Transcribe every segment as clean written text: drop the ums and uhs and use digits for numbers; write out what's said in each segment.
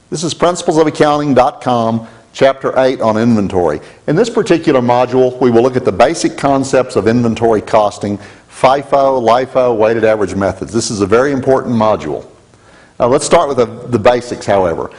This is principlesofaccounting.com, Chapter 8 on inventory. In this particular module, we will look at the basic concepts of inventory costing, FIFO, LIFO, weighted average methods. This is a very important module. Now let's start with the basics, however.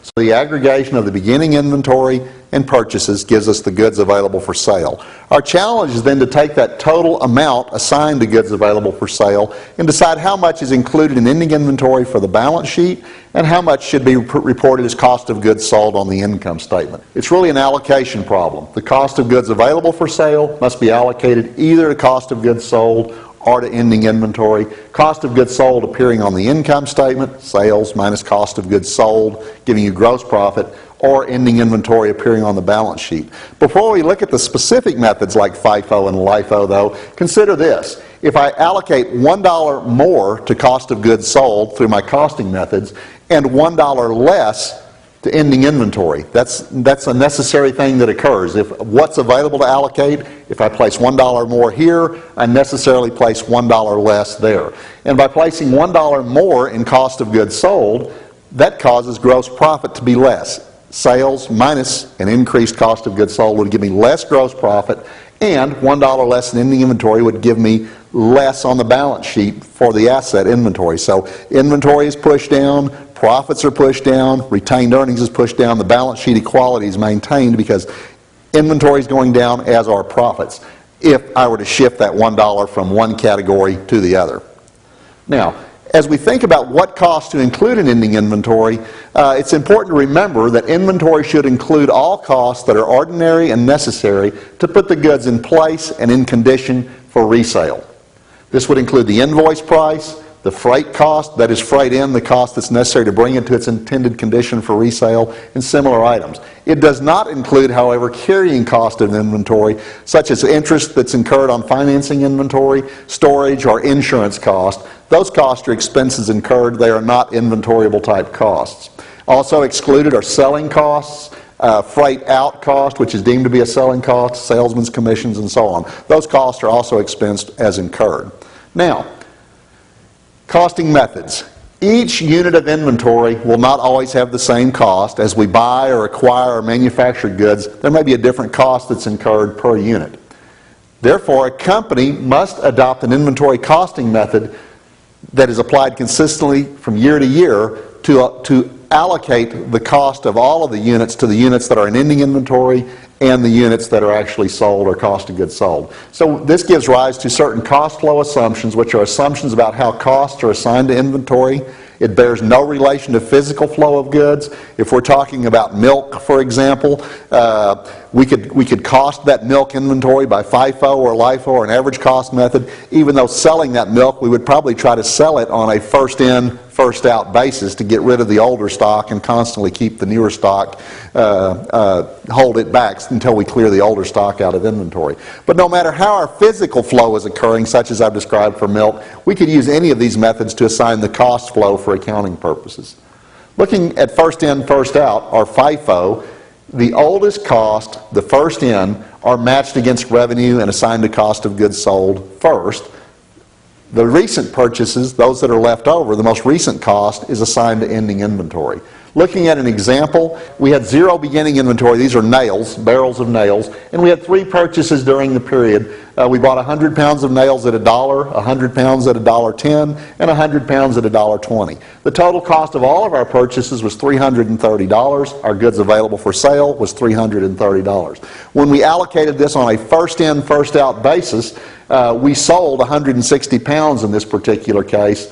So the aggregation of the beginning inventory and purchases gives us the goods available for sale. Our challenge is then to take that total amount assigned to goods available for sale and decide how much is included in ending inventory for the balance sheet and how much should be reported as cost of goods sold on the income statement. It's really an allocation problem. The cost of goods available for sale must be allocated either to cost of goods sold or to ending inventory. Cost of goods sold appearing on the income statement, sales minus cost of goods sold, giving you gross profit, or ending inventory appearing on the balance sheet. Before we look at the specific methods like FIFO and LIFO, though, consider this. If I allocate $1 more to cost of goods sold through my costing methods and $1 less to ending inventory, that's a necessary thing that occurs. If what's available to allocate, if I place $1 more here, I necessarily place $1 less there. And by placing $1 more in cost of goods sold, that causes gross profit to be less. Sales minus an increased cost of goods sold would give me less gross profit, and $1 less in ending inventory would give me less on the balance sheet for the asset inventory. So inventory is pushed down, profits are pushed down, retained earnings is pushed down, the balance sheet equality is maintained because inventory is going down, as are profits, if I were to shift that $1 from one category to the other. Now, as we think about what costs to include in ending inventory, it's important to remember that inventory should include all costs that are ordinary and necessary to put the goods in place and in condition for resale. This would include the invoice price, the freight cost, that is freight in, the cost that's necessary to bring it to its intended condition for resale, and similar items. It does not include, however, carrying cost of inventory, such as interest that's incurred on financing inventory, storage, or insurance cost. Those costs are expenses incurred. They are not inventoriable type costs. Also excluded are selling costs, freight out cost, which is deemed to be a selling cost, salesman's commissions, and so on. Those costs are also expensed as incurred. Now, costing methods. Each unit of inventory will not always have the same cost. As we buy or acquire or manufacture goods, there may be a different cost that's incurred per unit. Therefore, a company must adopt an inventory costing method that is applied consistently from year to year to allocate the cost of all of the units to the units that are in ending inventory and the units that are actually sold or cost of goods sold. So this gives rise to certain cost flow assumptions, which are assumptions about how costs are assigned to inventory. It bears no relation to physical flow of goods. If we're talking about milk, for example, we could cost that milk inventory by FIFO or LIFO or an average cost method. Even though selling that milk, we would probably try to sell it on a first in, first out basis to get rid of the older stock and constantly keep the newer stock, hold it back until we clear the older stock out of inventory. But no matter how our physical flow is occurring, such as I've described for milk, we could use any of these methods to assign the cost flow for accounting purposes. Looking at first in, first out, or FIFO, the oldest cost, the first in, are matched against revenue and assigned to cost of goods sold first. The recent purchases, those that are left over, the most recent cost is assigned to ending inventory. Looking at an example, we had zero beginning inventory. These are nails, barrels of nails, and we had 3 purchases during the period. We bought 100 pounds of nails at $1, 100 pounds at $1.10, and 100 pounds at $1.20. The total cost of all of our purchases was $330. Our goods available for sale was $330. When we allocated this on a first in, first out basis, we sold 160 pounds in this particular case.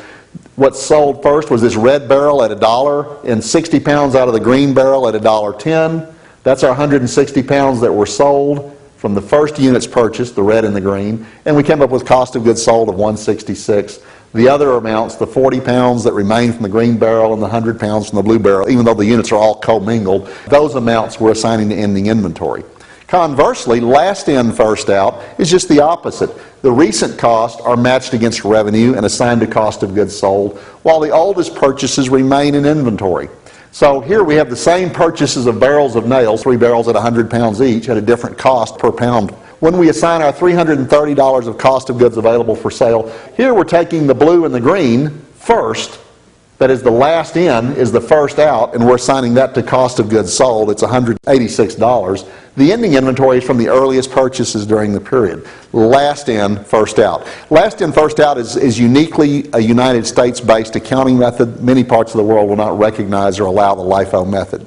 What sold first was this red barrel at $1 and 60 pounds out of the green barrel at $1.10. That's our 160 pounds that were sold from the first units purchased, the red and the green, and we came up with cost of goods sold of $166. The other amounts, the 40 pounds that remained from the green barrel and the 100 pounds from the blue barrel, even though the units are all commingled, those amounts we're assigning to ending inventory. Conversely, last in, first out is just the opposite. The recent costs are matched against revenue and assigned to cost of goods sold, while the oldest purchases remain in inventory. So here we have the same purchases of barrels of nails, 3 barrels at 100 pounds each, at a different cost per pound. When we assign our $330 of cost of goods available for sale, here we're taking the blue and the green first. That is, the last in is the first out, and we're assigning that to cost of goods sold. It's $186. The ending inventory is from the earliest purchases during the period. Last in, first out. Last in, first out is uniquely a United States-based accounting method. Many parts of the world will not recognize or allow the LIFO method.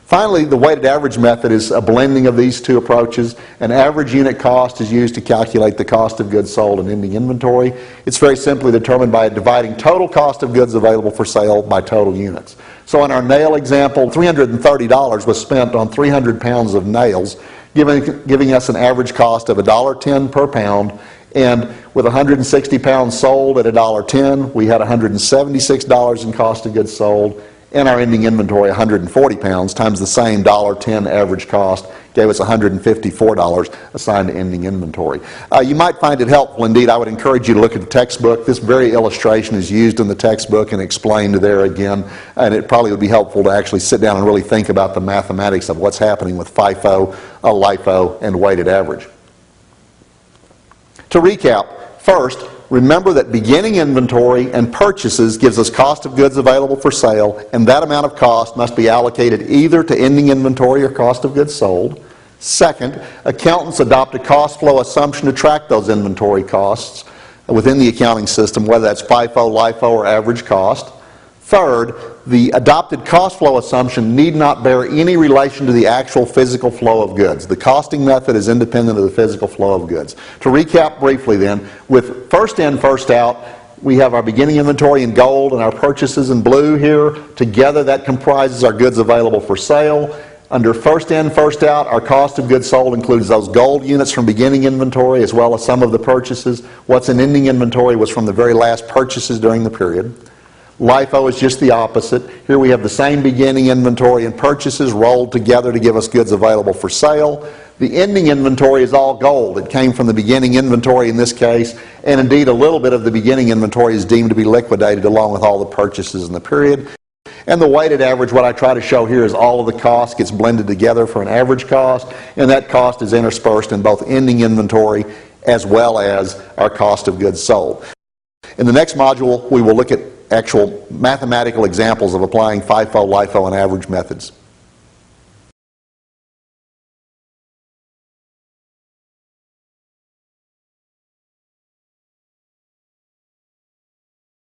Finally, the weighted average method is a blending of these two approaches. An average unit cost is used to calculate the cost of goods sold and ending inventory. It's very simply determined by dividing total cost of goods available for sale by total units. So in our nail example, $330 was spent on 300 pounds of nails, giving us an average cost of $1.10 per pound. And with 160 pounds sold at $1.10, we had $176 in cost of goods sold. And our ending inventory, 140 pounds, times the same $1.10 average cost, gave us $154 assigned to ending inventory. You might find it helpful. Indeed, I would encourage you to look at the textbook. This very illustration is used in the textbook and explained there again, and it probably would be helpful to actually sit down and really think about the mathematics of what's happening with FIFO, LIFO, and weighted average. To recap, first, remember that beginning inventory and purchases gives us cost of goods available for sale, and that amount of cost must be allocated either to ending inventory or cost of goods sold. Second, accountants adopt a cost flow assumption to track those inventory costs within the accounting system, whether that's FIFO, LIFO, or average cost. Third, the adopted cost flow assumption need not bear any relation to the actual physical flow of goods. The costing method is independent of the physical flow of goods. To recap briefly then, with first in, first out, we have our beginning inventory in gold and our purchases in blue here. Together that comprises our goods available for sale. Under first in, first out, our cost of goods sold includes those gold units from beginning inventory as well as some of the purchases. What's in ending inventory was from the very last purchases during the period. LIFO is just the opposite. Here we have the same beginning inventory and purchases rolled together to give us goods available for sale. The ending inventory is all gold. It came from the beginning inventory in this case, and indeed a little bit of the beginning inventory is deemed to be liquidated along with all the purchases in the period. And the weighted average, what I try to show here is all of the cost gets blended together for an average cost, and that cost is interspersed in both ending inventory as well as our cost of goods sold. In the next module, we will look at actual mathematical examples of applying FIFO, LIFO, and average methods.